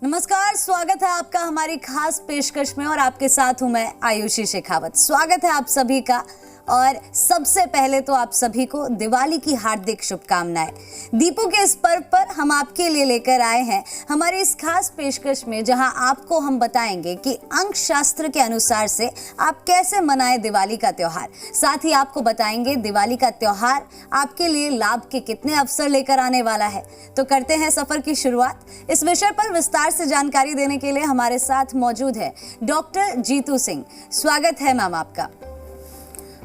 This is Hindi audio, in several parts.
नमस्कार, स्वागत है आपका हमारी खास पेशकश में और आपके साथ हूं मैं आयुषी शेखावत। स्वागत है आप सभी का। और सबसे पहले तो आप सभी को दिवाली की हार्दिक शुभकामनाएं। दीपों के इस पर्व पर हम आपके लिए लेकर आए हैं हमारी इस खास पेशकश में, जहां आपको हम बताएंगे कि अंक शास्त्र के अनुसार से आप कैसे मनाएं दिवाली का त्योहार। साथ ही आपको बताएंगे दिवाली का त्योहार आपके लिए लाभ के कितने अवसर लेकर आने वाला है। तो करते हैं सफर की शुरुआत। इस विषय पर विस्तार से जानकारी देने के लिए हमारे साथ मौजूद है डॉक्टर जीतू सिंह। स्वागत है मैम आपका।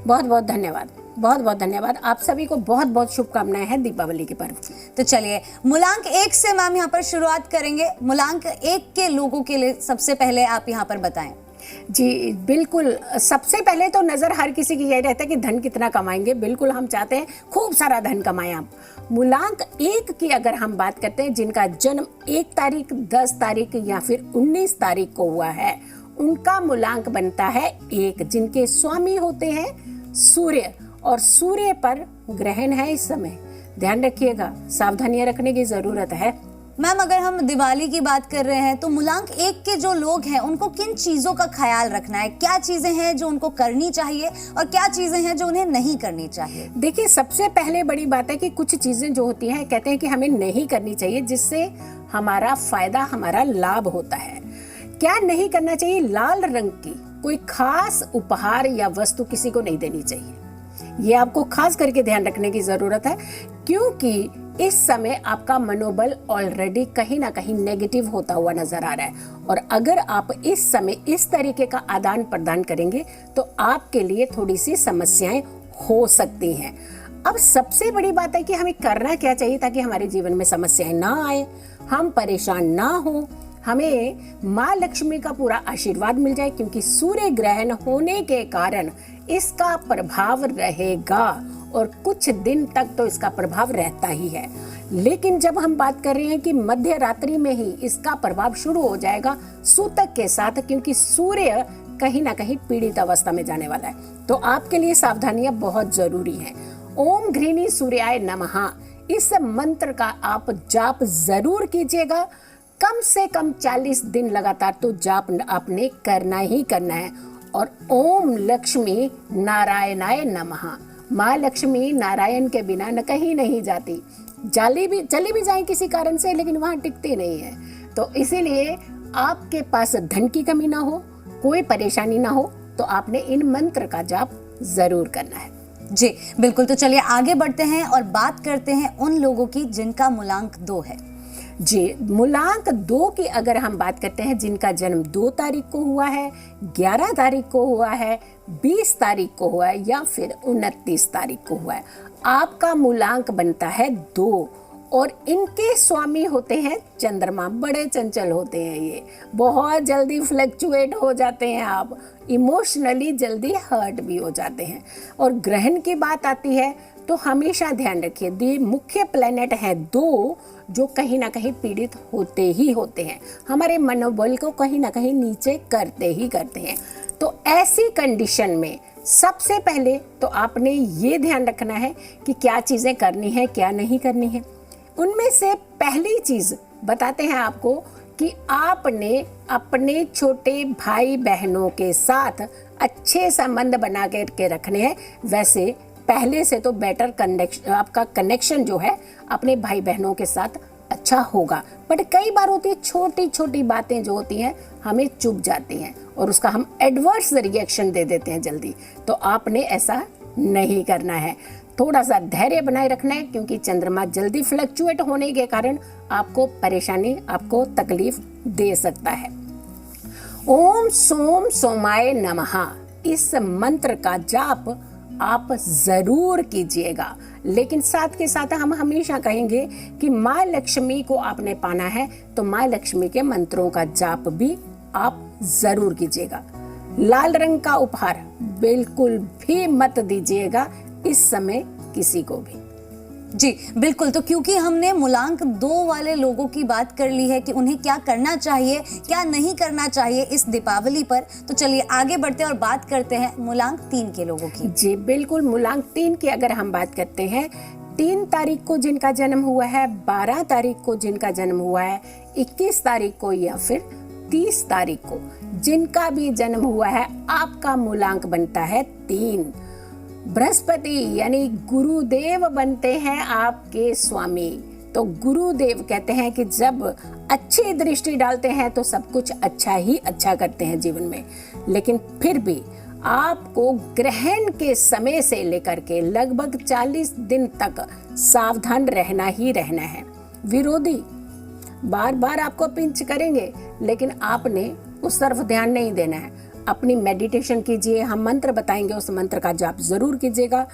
बहुत बहुत धन्यवाद। बहुत बहुत धन्यवाद। आप सभी को बहुत बहुत शुभकामनाएं हैं दीपावली के पर्व की। तो चलिए मूलांक 1 से मैम यहाँ पर शुरुआत करेंगे। मूलांक 1 के लोगों के लिए सबसे पहले आप यहाँ पर बताएं। जी बिल्कुल। सबसे पहले तो नज़र हर किसी की यही रहता है कि धन कितना कमाएंगे। बिल्कुल हम चाहते हैं खूब सारा धन कमाएं आप। मूलांक 1 की अगर हम बात करते हैं, जिनका जन्म 1 तारीख, 10 तारीख या फिर 19 तारीख को हुआ है, उनका मूलांक बनता है 1। जिनके स्वामी होते हैं सूर्य, और सूर्य पर ग्रहण है इस समय। ध्यान रखिएगा, सावधानियां रखने की जरूरत है। मैम अगर हम दिवाली की बात कर रहे हैं तो मूलांक 1 के जो लोग हैं उनको किन चीजों का ख्याल रखना है? क्या चीजें हैं जो उनको करनी चाहिए और क्या चीजें हैं जो उन्हें नहीं करनी चाहिए? देखिए, सबसे पहले बड़ी बात है कि कुछ चीजें जो होती हैं कहते हैं कि हमें नहीं करनी चाहिए, जिससे हमारा फायदा, हमारा लाभ होता है। क्या नहीं करना चाहिए? लाल रंग की कोई खास उपहार या वस्तु किसी को नहीं देनी चाहिए। ये आपको खास करके ध्यान रखने की जरूरत है, क्योंकि इस समय आपका मनोबल ऑलरेडी कहीं ना कहीं नेगेटिव होता हुआ नजर आ रहा है। और अगर आप इस समय इस तरीके का आदान प्रदान करेंगे तो आपके लिए थोड़ी सी समस्याएं हो सकती हैं। अब सबसे बड़ी बात है कि हमें करना क्या चाहिए ताकि हमारे जीवन में समस्याएं ना आए, हम परेशान ना हो, हमें माँ लक्ष्मी का पूरा आशीर्वाद मिल जाए, क्योंकि सूर्य ग्रहण होने के कारण इसका प्रभाव रहेगा और कुछ दिन तक तो इसका प्रभाव रहता ही है। लेकिन जब हम बात कर रहे हैं कि मध्य रात्रि में ही इसका प्रभाव शुरू हो जाएगा सूतक के साथ, क्योंकि सूर्य कहीं ना कहीं पीड़ित अवस्था में जाने वाला है, तो आपके लिए सावधानियां बहुत जरूरी हैं। ओम घृणी सूर्याय नमः, इस मंत्र का आप जाप जरूर कीजिएगा। कम से कम 40 दिन लगातार तो जाप आपने करना ही करना है। और ओम लक्ष्मी नारायणाय नमः, माँ लक्ष्मी नारायण के बिना न कहीं नहीं जाती। चली भी जाए किसी कारण से, लेकिन वहाँ टिकती नहीं है। तो इसीलिए आपके पास धन की कमी ना हो, कोई परेशानी ना हो, तो आपने इन मंत्र का जाप जरूर करना है। जी बिल्कुल। तो चलिए आगे बढ़ते हैं और बात करते हैं उन लोगों की जिनका मूलांक 2 है। जी, मूलांक 2 की अगर हम बात करते हैं, जिनका जन्म 2 तारीख को हुआ है, 11 तारीख को हुआ है, 20 तारीख को हुआ है या फिर 29 तारीख को हुआ है, आपका मूलांक बनता है 2। और इनके स्वामी होते हैं चंद्रमा। बड़े चंचल होते हैं ये, बहुत जल्दी फ्लक्चुएट हो जाते हैं, आप इमोशनली जल्दी हर्ट भी हो जाते हैं। और ग्रहण की बात आती है तो हमेशा ध्यान रखिए, मुख्य प्लेनेट है 2 जो कहीं ना कहीं पीड़ित होते ही होते हैं, हमारे मनोबल को कहीं ना कहीं नीचे करते ही करते हैं। तो ऐसी कंडीशन में सबसे पहले तो आपने ये ध्यान रखना है कि क्या चीज़ें करनी है, क्या नहीं करनी है। उनमें से पहली चीज़ बताते हैं आपको कि आपने अपने छोटे भाई बहनों के साथ अच्छे संबंध बना के रखने हैं। वैसे पहले से तो बेटर कनेक्शन, आपका कनेक्शन जो है अपने भाई बहनों के साथ अच्छा होगा। बट कई बार होती है छोटी छोटी बातें जो होती हैं हमें चुभ जाती हैं और उसका हम एडवर्स रिएक्शन दे देते हैं जल्दी। तो आपने ऐसा नहीं करना है, थोड़ा सा धैर्य बनाए रखना है, क्योंकि चंद्रमा जल्दी फ्लक्चुएट होने के कारण आपको परेशानी, आपको तकलीफ दे सकता है। ओम सोम सोमाय नमः, इस मंत्र का जाप आप जरूर कीजिएगा। लेकिन साथ के साथ हम हमेशा कहेंगे कि माँ लक्ष्मी को आपने पाना है तो माँ लक्ष्मी के मंत्रों का जाप भी आप जरूर कीजिएगा। लाल रंग का उपहार बिल्कुल भी मत दीजिएगा इस समय किसी को भी। जी बिल्कुल। तो क्योंकि हमने मूलांक 2 वाले लोगों की बात कर ली है कि उन्हें क्या करना चाहिए, क्या नहीं करना चाहिए इस दीपावली पर, तो चलिए आगे बढ़ते हैं और बात करते हैं मूलांक 3 के लोगों की। जी बिल्कुल। मूलांक 3 की अगर हम बात करते हैं, 3 तारीख को जिनका जन्म हुआ है, 12 तारीख को जिनका जन्म हुआ है, 21 तारीख को या फिर 30 तारीख को जिनका भी जन्म हुआ है, आपका मूलांक बनता है 3। बृहस्पति यानी गुरुदेव बनते हैं आपके स्वामी। तो गुरुदेव कहते हैं कि जब अच्छी दृष्टि डालते हैं तो सब कुछ अच्छा ही अच्छा करते हैं जीवन में, लेकिन फिर भी आपको ग्रहण के समय से लेकर के लगभग 40 दिन तक सावधान रहना ही रहना है। विरोधी बार बार आपको पिंच करेंगे, लेकिन आपने उस तरफ ध्यान नहीं देना है। अपनी मेडिटेशन कीजिए, हम मंत्र बताएंगे, उस मंत्र का जाप जरूर कीजिएगा।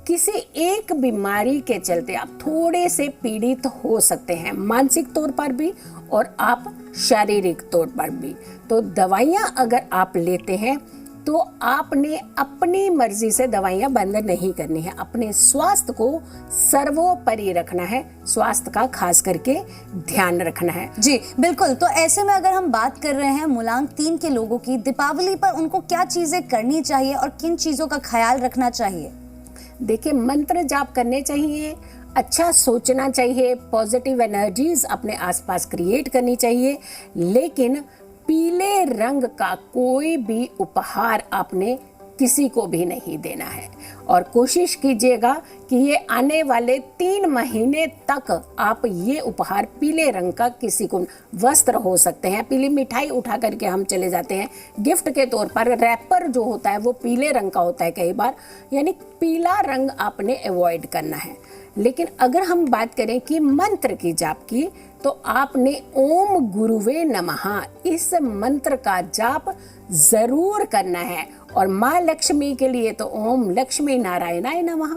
किसी एक बीमारी के चलते आप थोड़े से पीड़ित हो सकते हैं, मानसिक तौर पर भी और आप शारीरिक तौर पर भी। तो दवाइयाँ अगर आप लेते हैं तो आपने अपनी मर्जी से दवाइयाँ बंद नहीं करनी है। अपने स्वास्थ्य को सर्वोपरि रखना है, स्वास्थ्य का खास करके ध्यान रखना है। जी बिल्कुल। तो ऐसे में अगर हम बात कर रहे हैं मूलांक 3 के लोगों की, दीपावली पर उनको क्या चीजें करनी चाहिए और किन चीजों का ख्याल रखना चाहिए? देखिए, मंत्र जाप करने चाहिए, अच्छा सोचना चाहिए, पॉजिटिव एनर्जीज अपने आसपास क्रिएट करनी चाहिए, लेकिन पीले रंग का कोई भी उपहार आपने किसी को भी नहीं देना है। और कोशिश कीजिएगा कि ये आने वाले 3 महीने तक आप ये उपहार पीले रंग का किसी को, वस्त्र हो सकते हैं, पीली मिठाई उठा करके हम चले जाते हैं गिफ्ट के तौर पर, रैपर जो होता है वो पीले रंग का होता है कई बार, यानी पीला रंग आपने अवॉइड करना है। लेकिन अगर हम बात करें कि मंत्र की जाप की, तो आपने ओम गुरुवे नमः इस मंत्र का जाप जरूर करना है। और माँ लक्ष्मी के लिए तो ओम लक्ष्मी नारायणाय नमः।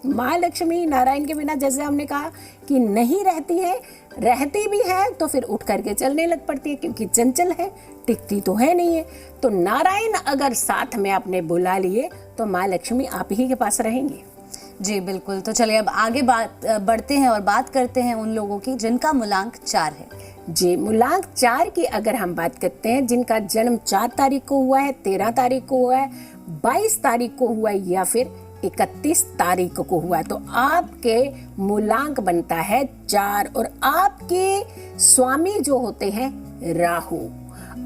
माँ लक्ष्मी नारायण के बिना, जैसे हमने कहा कि नहीं रहती है, रहती भी है तो फिर उठ करके चलने लग पड़ती है, क्योंकि चंचल है, टिकती तो है नहीं है। तो नारायण अगर साथ में आपने बुला लिए तो माँ लक्ष्मी आप ही के पास रहेंगी। जी बिल्कुल। तो चलिए अब आगे बढ़ते हैं और बात करते हैं उन लोगों की जिनका मूलांक 4 है। जी, मूलांक 4 की अगर हम बात करते हैं, जिनका जन्म 4 तारीख को हुआ है, 13 तारीख को हुआ है, 22 तारीख को हुआ है या फिर 31 तारीख को हुआ है, तो आपके मूलांक बनता है 4। और आपके स्वामी जो होते हैं राहु।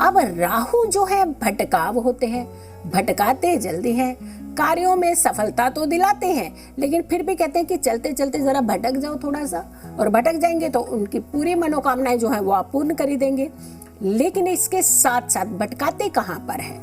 अब राहु जो है भटकाव होते हैं, भटकाते जल्दी हैं, कार्यों में सफलता तो दिलाते हैं, लेकिन फिर भी कहते हैं कि चलते चलते जरा भटक जाओ थोड़ा सा, और भटक जाएंगे तो उनकी पूरी मनोकामनाएं जो है वो आप पूर्ण कर ही देंगे। लेकिन इसके साथ साथ भटकाते कहाँ पर है?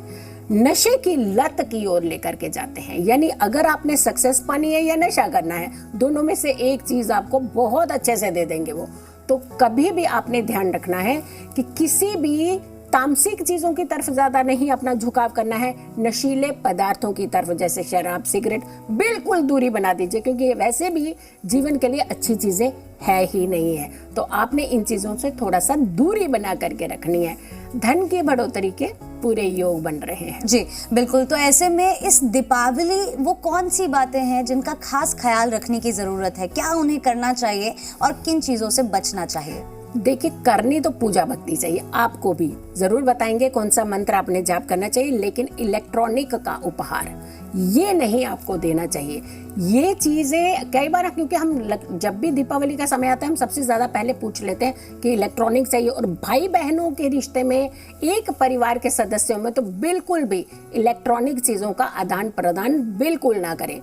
नशे की लत की ओर लेकर के जाते हैं। यानी अगर आपने सक्सेस पानी है या नशा करना है, दोनों में से एक चीज आपको बहुत अच्छे से दे देंगे वो। तो कभी भी आपने ध्यान रखना है कि किसी भी तामसिक चीजों की तरफ ज्यादा नहीं अपना झुकाव करना है। नशीले पदार्थों की तरफ जैसे शराब, सिगरेट, बिल्कुल दूरी बना दीजिए, क्योंकि वैसे भी जीवन के लिए अच्छी चीजें है ही नहीं है। तो आपने इन चीजों से थोड़ा सा दूरी बना करके रखनी है। धन की बढ़ोतरी के पूरे योग बन रहे हैं। जी बिल्कुल। तो ऐसे में इस दीपावली वो कौन सी बातें हैं जिनका खास ख्याल रखने की जरूरत है? क्या उन्हें करना चाहिए और किन चीजों से बचना चाहिए? देखिए, करनी तो पूजा भक्ति चाहिए, आपको भी जरूर बताएंगे कौन सा मंत्र आपने जाप करना चाहिए, लेकिन इलेक्ट्रॉनिक का उपहार ये नहीं आपको देना चाहिए। ये चीजें कई बार, क्योंकि हम जब भी दीपावली का समय आता है हम सबसे ज्यादा पहले पूछ लेते हैं कि इलेक्ट्रॉनिक चाहिए, और भाई बहनों के रिश्ते में, एक परिवार के सदस्यों में तो बिल्कुल भी इलेक्ट्रॉनिक चीजों का आदान प्रदान बिल्कुल ना करें।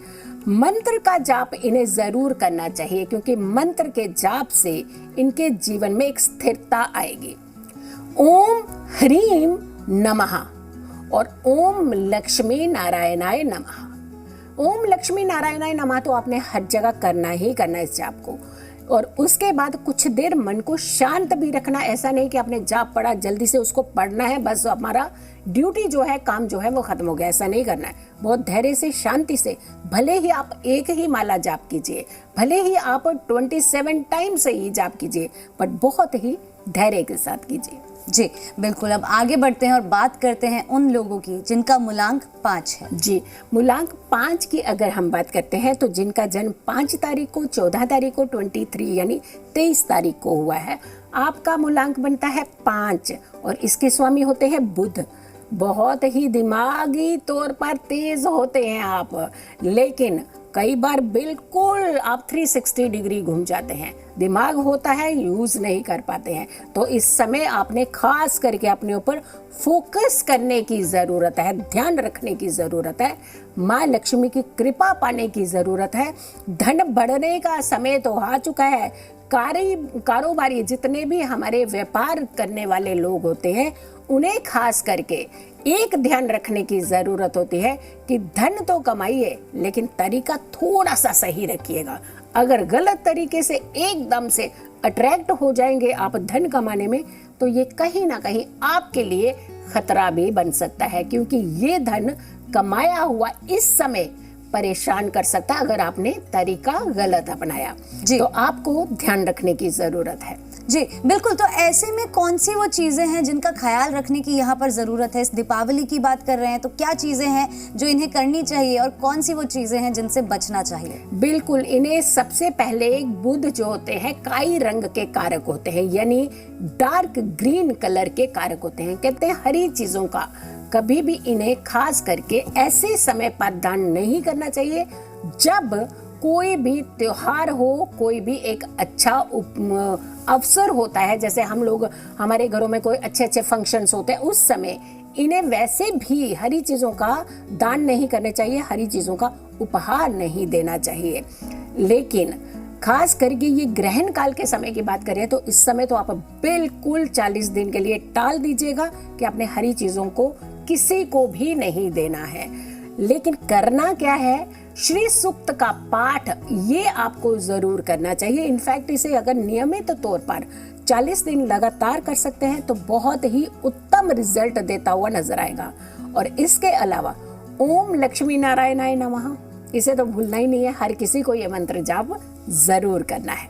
मंत्र का जाप इन्हें जरूर करना चाहिए, क्योंकि मंत्र के जाप से इनके जीवन में एक स्थिरता आएगी। ओम ह्रीम नमः और ओम लक्ष्मी नारायणाय नमः। ओम लक्ष्मी नारायणाय नमः तो आपने हर जगह करना ही करना है इस जाप को। और उसके बाद कुछ देर मन को शांत भी रखना। ऐसा नहीं कि आपने जाप पढ़ा, जल्दी से उसको पढ़ना है, बस हमारा ड्यूटी जो है, काम जो है वो खत्म हो गया, ऐसा नहीं करना है। बहुत धैर्य से, शांति से, भले ही आप एक ही माला जाप कीजिए, भले ही आप 27 टाइम से ही जाप कीजिए, बट बहुत ही धैर्य के साथ कीजिए। जी बिल्कुल। अब आगे बढ़ते हैं और बात करते हैं उन लोगों की जिनका मूलांक 5 है। जी, मूलांक 5 की अगर हम बात करते हैं, तो जिनका जन्म 5 तारीख को, 14 तारीख को, 23 यानी 23 तारीख को हुआ है, आपका मूलांक बनता है 5। और इसके स्वामी होते हैं बुध। बहुत ही दिमागी तौर पर तेज होते हैं आप, लेकिन कई बार बिल्कुल आप 360 डिग्री घूम जाते हैं, दिमाग होता है यूज नहीं कर पाते हैं। तो इस समय आपने खास करके अपने ऊपर फोकस करने की ज़रूरत है, ध्यान रखने की ज़रूरत है, माँ लक्ष्मी की कृपा पाने की ज़रूरत है। धन बढ़ने का समय तो आ चुका है। कारोबारी जितने भी हमारे व्यापार करने वाले लोग होते हैं, उन्हें खास करके एक ध्यान रखने की ज़रूरत होती है कि धन तो कमाइए लेकिन तरीका थोड़ा सा सही रखिएगा। अगर गलत तरीके से एकदम से अट्रैक्ट हो जाएंगे आप धन कमाने में, तो ये कहीं ना कहीं आपके लिए खतरा भी बन सकता है, क्योंकि ये धन कमाया हुआ इस समय परेशान कर सकता है अगर आपने तरीका गलत अपनाया। जी। तो आपको ध्यान रखने की ज़रूरत है। जी बिल्कुल। तो ऐसे में कौन सी वो चीज़ें हैं जिनका ख्याल रखने की यहाँ पर ज़रूरत है? इस दीपावली की बात कर रहे हैं तो क्या चीज़ें हैं जो इन्हें करनी चाहिए और कौन सी वो चीज़ें हैं जिनसे बचना चाहिए? बिल्कुल, इन्हें सबसे पहले बुध जो होते हैं काई रंग के कारक होते हैं, यानी डार्क ग्रीन कलर के कारक होते हैं। कहते हैं हरी चीज़ों का कभी भी इन्हें खास करके ऐसे समय पर दान नहीं करना चाहिए जब कोई भी त्योहार हो, कोई भी एक अच्छा अवसर होता है। जैसे हम लोग, हमारे घरों में कोई अच्छे अच्छे फंक्शंस होते हैं, उस समय इन्हें वैसे भी हरी चीज़ों का दान नहीं करने चाहिए, हरी चीज़ों का उपहार नहीं देना चाहिए। लेकिन खास करके ये ग्रहण काल के समय की बात करें तो इस समय तो आप बिल्कुल 40 दिन के लिए टाल दीजिएगा कि आपने हरी चीज़ों को किसी को भी नहीं देना है। लेकिन करना क्या है, श्री सूक्त का पाठ ये आपको जरूर करना चाहिए। इनफैक्ट इसे अगर नियमित तौर पर 40 दिन लगातार कर सकते हैं तो बहुत ही उत्तम रिजल्ट देता हुआ नजर आएगा। और इसके अलावा ओम लक्ष्मी नारायणाय नमः, इसे तो भूलना ही नहीं है, हर किसी को ये मंत्र जाप जरूर करना है।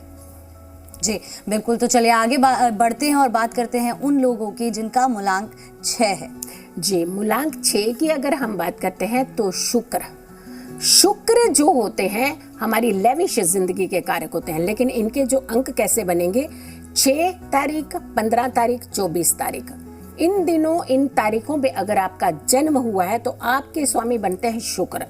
जी बिल्कुल। तो चलिए आगे बढ़ते हैं और बात करते हैं उन लोगों की जिनका मूलांक 6 है। जी, मूलांक 6 की अगर हम बात करते हैं तो शुक्र जो होते हैं हमारी लेविश जिंदगी के कारक होते हैं। लेकिन इनके जो अंक कैसे बनेंगे, 6 तारीख, 15 तारीख, 24 तारीख, इन दिनों इन तारीखों पे अगर आपका जन्म हुआ है तो आपके स्वामी बनते हैं शुक्र।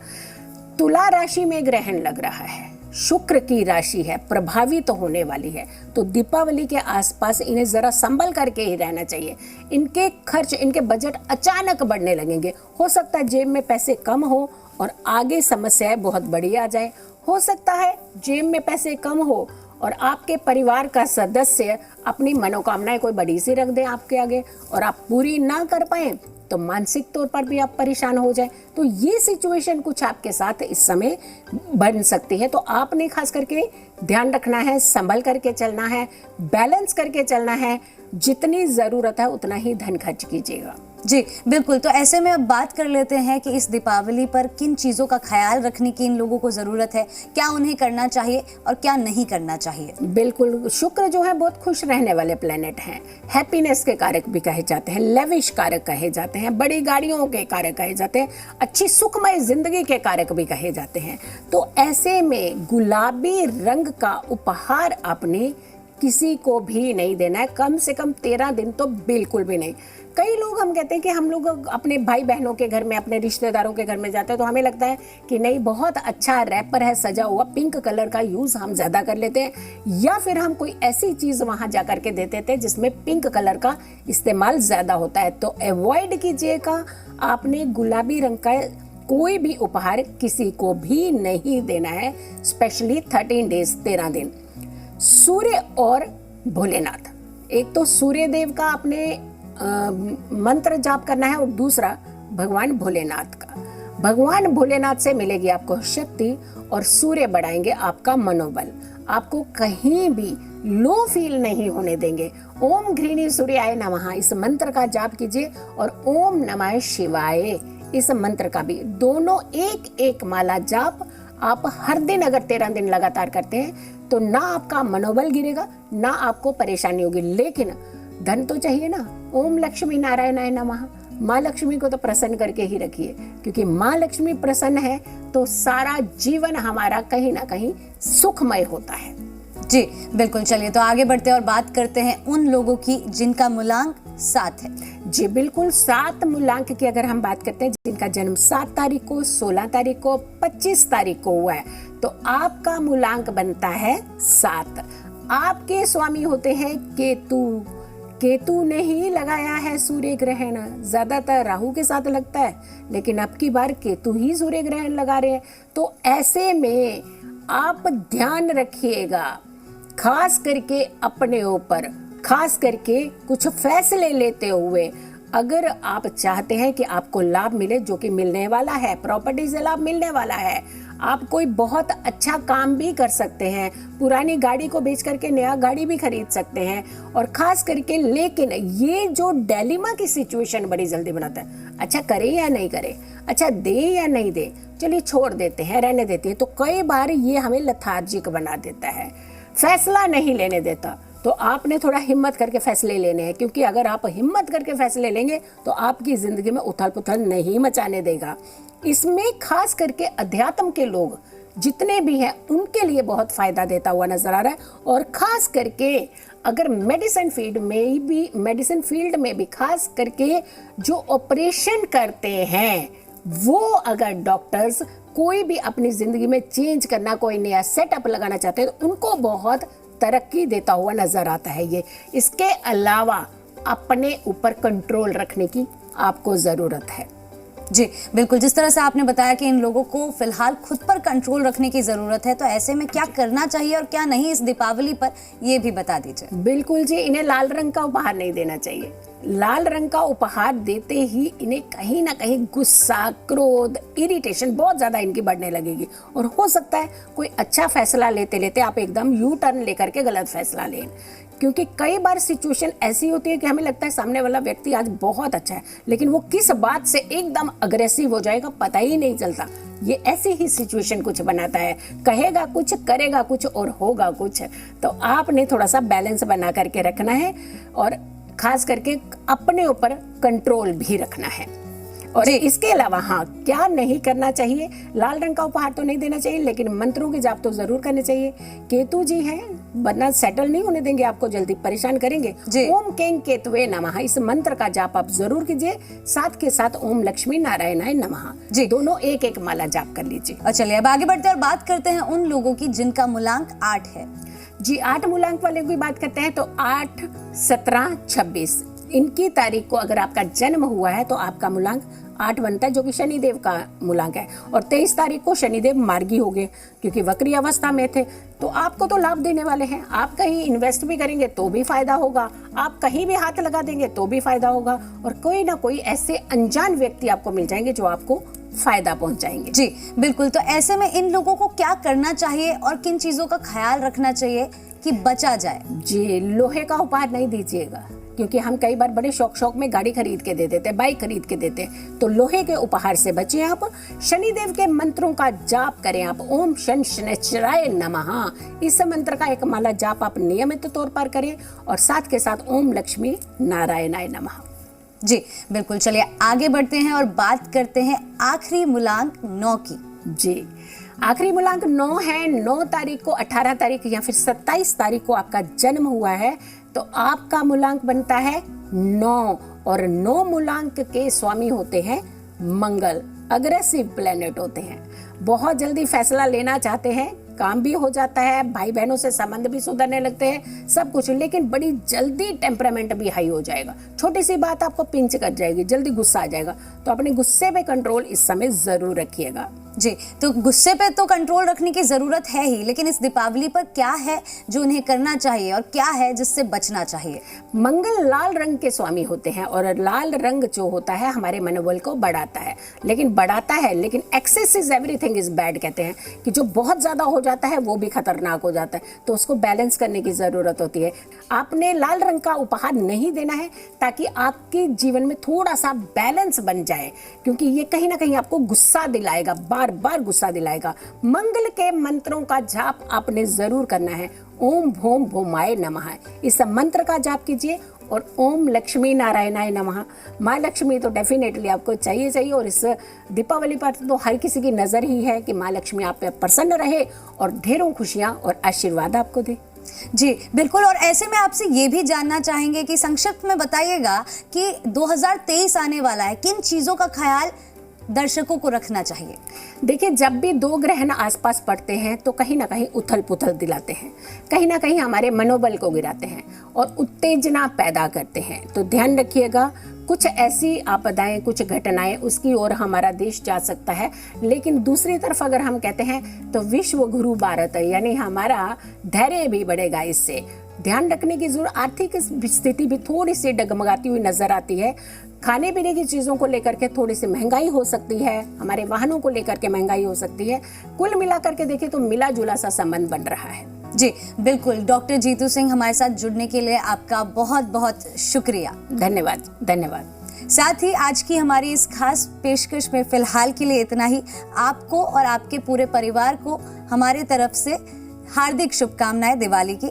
तुला राशि में ग्रहण लग रहा है, शुक्र की राशि है, प्रभावित तो होने वाली है। तो दीपावली के आसपास इन्हें जरा संभल करके ही रहना चाहिए। इनके खर्च, इनके बजट अचानक बढ़ने लगेंगे। हो सकता है जेब में पैसे कम हो और आगे समस्याएं बहुत बड़ी आ जाए। हो सकता है जेब में पैसे कम हो और आपके परिवार का सदस्य अपनी मनोकामनाएं कोई बड़ी सी रख दे आपके आगे और आप पूरी ना कर पाए तो मानसिक तौर पर भी आप परेशान हो जाए। तो ये सिचुएशन कुछ आपके साथ इस समय बन सकती है। तो आपने खास करके ध्यान रखना है, संभल करके चलना है, बैलेंस करके चलना है। जितनी ज़रूरत है उतना ही धन खर्च कीजिएगा। जी बिल्कुल। तो ऐसे में अब बात कर लेते हैं कि इस दीपावली पर किन चीज़ों का ख्याल रखने की इन लोगों को ज़रूरत है, क्या उन्हें करना चाहिए और क्या नहीं करना चाहिए। बिल्कुल, शुक्र जो है बहुत खुश रहने वाले प्लेनेट हैं, हैप्पीनेस के कारक भी कहे जाते हैं, लेविश कारक कहे जाते हैं, बड़ी गाड़ियों के कारक कहे जाते हैं, अच्छी सुखमय जिंदगी के कारक भी कहे जाते हैं। तो ऐसे में गुलाबी रंग का उपहार आपने किसी को भी नहीं देना है, कम से कम 13 दिन तो बिल्कुल भी नहीं। कई लोग हम कहते हैं कि हम लोग अपने भाई बहनों के घर में, अपने रिश्तेदारों के घर में जाते हैं तो हमें लगता है कि नहीं, बहुत अच्छा रैपर है सजा हुआ, पिंक कलर का यूज़ हम ज़्यादा कर लेते हैं, या फिर हम कोई ऐसी चीज़ वहाँ जा कर के देते थे जिसमें पिंक कलर का इस्तेमाल ज़्यादा होता है। तो अवॉइड कीजिएगा, आपने गुलाबी रंग का कोई भी उपहार किसी को भी नहीं देना है, स्पेशली 13 डेज, 13 दिन। सूर्य और भोलेनाथ, एक तो सूर्य देव का आपने मंत्र जाप करना है और दूसरा भगवान भोलेनाथ का। भगवान भोलेनाथ से मिलेगी आपको शक्ति और सूर्य बढ़ाएंगे आपका मनोबल, आपको कहीं भी लो फील नहीं होने देंगे। ओम घृणी सूर्याय नमः इस मंत्र का जाप कीजिए और ओम नमः शिवाय इस मंत्र का भी, दोनों एक एक माला जाप आप हर दिन अगर 13 दिन लगातार करते हैं तो ना आपका मनोबल गिरेगा, ना आपको परेशानी होगी। लेकिन धन तो चाहिए ना। ओम लक्ष्मी नारायणाय नमः, माँ लक्ष्मी को तो प्रसन्न करके ही रखिए, क्योंकि माँ लक्ष्मी प्रसन्न है तो सारा जीवन हमारा कहीं ना कहीं सुखमय होता है। जी बिल्कुल, चलिए तो आगे बढ़ते हैं और बात करते हैं उन लोगों की जिनका मूलांक 7 है। जी बिल्कुल, 7 मूलांक की अगर हम बात करते हैं, जिनका जन्म 7 तारीख को, 16 तारीख को, 25 तारीख को हुआ है, तो आपका मूलांक बनता है 7। आपके स्वामी होते हैं केतु। केतु ने ही लगाया है सूर्य ग्रहण, ज्यादातर राहु के साथ लगता है, लेकिन अब की बार केतु ही सूर्य ग्रहण लगा रहे हैं। तो ऐसे में आप ध्यान रखिएगा, खास करके अपने ऊपर, खास करके कुछ फैसले लेते हुए, अगर आप चाहते हैं कि आपको लाभ मिले, जो कि मिलने वाला है, प्रॉपर्टी से लाभ मिलने वाला है, आप कोई बहुत अच्छा काम भी कर सकते हैं, पुरानी गाड़ी को बेच करके नया गाड़ी भी खरीद सकते हैं, और खास करके लेकिन ये जो डिलेमा की सिचुएशन बड़ी जल्दी बनाता है, अच्छा करे या नहीं करे, अच्छा दे या नहीं दे, चलिए छोड़ देते हैं, रहने देते हैं, तो कई बार ये हमें लथार्जिक बना देता है, फैसला नहीं लेने देता। तो आपने थोड़ा हिम्मत करके फैसले लेने हैं, क्योंकि अगर आप हिम्मत करके फैसले लेंगे तो आपकी जिंदगी में उथल पुथल नहीं मचाने देगा। इसमें खास करके अध्यात्म के लोग जितने भी हैं उनके लिए बहुत फायदा देता हुआ नजर आ रहा है। और खास करके अगर मेडिसिन फील्ड में भी खास करके जो ऑपरेशन करते हैं, वो अगर डॉक्टर्स कोई भी अपनी जिंदगी में चेंज करना, कोई नया सेटअप लगाना चाहते हैं, तो उनको बहुत तरक्की देता हुआ नजर आता है ये। इसके अलावा अपने ऊपर कंट्रोल रखने की आपको जरूरत है। जी बिल्कुल, जिस तरह से आपने बताया कि इन लोगों को फिलहाल खुद पर कंट्रोल रखने की जरूरत है, तो ऐसे में क्या करना चाहिए और क्या नहीं इस दीपावली पर, ये भी बता दीजिए। बिल्कुल जी, इन्हें लाल रंग का उपहार नहीं देना चाहिए। लाल रंग का उपहार देते ही इन्हें कहीं ना कहीं गुस्सा, क्रोध, इरिटेशन बहुत ज्यादा इनकी बढ़ने लगेगी, और हो सकता है कोई अच्छा फैसला लेते लेते आप एकदम यू टर्न लेकर के गलत फैसला लें, क्योंकि कई बार सिचुएशन ऐसी होती है कि हमें लगता है सामने वाला व्यक्ति आज बहुत अच्छा है, लेकिन वो किस बात से एकदम अग्रेसिव हो जाएगा पता ही नहीं चलता। ये ऐसी ही सिचुएशन कुछ बनाता है, कहेगा कुछ, करेगा कुछ और होगा कुछ। तो आपने थोड़ा सा बैलेंस बना करके रखना है, और खास करके अपने ऊपर कंट्रोल भी रखना है। और इसके अलावा हाँ, क्या नहीं करना चाहिए, लाल रंग का उपहार तो नहीं देना चाहिए, लेकिन मंत्रों के जाप तो जरूर करने चाहिए। केतु जी हैं, वरना सेटल नहीं होने देंगे, आपको जल्दी परेशान करेंगे। ओम कें केतुवे नमः, इस मंत्र का जाप आप जरूर कीजिए, साथ के साथ ओम लक्ष्मी नारायणाय नमः जी, दोनों एक एक माला जाप कर लीजिए। और चलिए अब आगे बढ़ते हैं और बात करते हैं उन लोगों की जिनका मूलांक 8 है। जी 8 मूलांक वाले की बात करते हैं, तो 8, 17, 26 इनकी तारीख को अगर आपका जन्म हुआ है तो आपका मूलांक 8 बनता है, जो कि शनिदेव का मूलांक है। और 23 तारीख को शनिदेव मार्गी हो गए, क्योंकि वक्री अवस्था में थे, तो आपको तो लाभ देने वाले हैं। आप कहीं इन्वेस्ट भी करेंगे तो भी फायदा होगा, आप कहीं भी हाथ लगा देंगे तो भी फायदा होगा, और कोई ना कोई ऐसे अनजान व्यक्ति आपको मिल जाएंगे जो आपको फायदा पहुंचाएंगे। जी बिल्कुल, तो ऐसे में इन लोगों को क्या करना चाहिए और किन चीजों का ख्याल रखना चाहिए कि बचा जाए? जी लोहे का उपहार नहीं दीजिएगा, क्योंकि हम कई बार बड़े शौक में गाड़ी खरीद के दे देते, बाइक खरीद के देते, तो लोहे के उपहार से बचिए आप। शनिदेव के मंत्रों का जाप करें आप, ओम शन शनैश्चराय नमः, इस मंत्र का एक माला जाप आप नियमित तौर पर करें, और साथ के साथ ओम लक्ष्मी नारायणाय नमः। जी बिल्कुल, चलिए आगे बढ़ते हैं और बात करते हैं आखिरी मूलांक 9 की। जी आखिरी मूलांक 9 है। 9 तारीख को, 18 तारीख या फिर 27 तारीख को आपका जन्म हुआ है, तो आपका मूलांक बनता है 9, और 9 मूलांक के स्वामी होते हैं मंगल, अग्रेसिव प्लेनेट होते हैं। बहुत जल्दी फैसला लेना चाहते हैं, काम भी हो जाता है, भाई बहनों से संबंध भी सुधरने लगते हैं, सब कुछ, लेकिन बड़ी जल्दी टेम्परामेंट भी हाई हो जाएगा, छोटी सी बात आपको पिंच कर जाएगी, जल्दी गुस्सा आ जाएगा, तो अपने गुस्से पे कंट्रोल इस समय जरूर रखिएगा। जी, तो गुस्से पे तो कंट्रोल रखने की जरूरत है ही, लेकिन इस दीपावली पर क्या है जो उन्हें करना चाहिए और क्या है जिससे बचना चाहिए? मंगल लाल रंग के स्वामी होते हैं, और लाल रंग जो होता है हमारे मनोबल को बढ़ाता है, लेकिन excess is everything is bad कहते हैं, कि जो बहुत ज्यादा हो जाता है वो भी खतरनाक हो जाता है, तो उसको बैलेंस करने की जरूरत होती है। आपने लाल रंग का उपहार नहीं देना है, ताकि आपके जीवन में थोड़ा सा बैलेंस बन जाए, क्योंकि ये कहीं ना कहीं आपको गुस्सा दिलाएगा, बार बार गुस्सा दिलाएगा। मंगल के मंत्रों का जाप आपने जरूर करना है, ओम भोम भोमाय नमः, इस मंत्र का जाप कीजिए, और ओम लक्ष्मी नारायणाय नमः। माँ लक्ष्मी तो डेफिनेटली आपको चाहिए, और इस दीपावली पर तो हर किसी की नजर ही है कि माँ लक्ष्मी आप पे प्रसन्न रहे और ढेरों खुशियां और आशीर्वाद आपको दे। जी बिल्कुल। और ऐसे में आपसे ये भी जानना चाहेंगे कि संक्षिप्त में बताइएगा कि 2023 आने वाला है, किन चीज़ों का ख्याल दर्शकों को रखना चाहिए? देखिए, जब भी दो ग्रहण आसपास पड़ते हैं तो कहीं ना कहीं उथल पुथल दिलाते हैं, कहीं ना कहीं हमारे मनोबल को गिराते हैं और उत्तेजना पैदा करते हैं। तो ध्यान रखिएगा, कुछ ऐसी आपदाएं, कुछ घटनाएं, उसकी ओर हमारा देश जा सकता है। लेकिन दूसरी तरफ अगर हम कहते हैं तो विश्व गुरु भारत है, यानी हमारा धैर्य भी बढ़ेगा। इससे ध्यान रखने की जरूरत, आर्थिक स्थिति भी थोड़ी सी डगमगाती हुई नजर आती है। खाने पीने की चीज़ों को लेकर के थोड़ी सी महंगाई हो सकती है, हमारे वाहनों को लेकर के महंगाई हो सकती है। कुल मिलाकर के देखें तो मिला जुला सा संबंध बन रहा है। जी बिल्कुल। डॉक्टर जीतू सिंह, हमारे साथ जुड़ने के लिए आपका बहुत बहुत शुक्रिया। धन्यवाद, धन्यवाद। साथ ही आज की हमारी इस खास पेशकश में फिलहाल के लिए इतना ही। आपको और आपके पूरे परिवार को हमारे तरफ से हार्दिक शुभकामनाएं दिवाली की।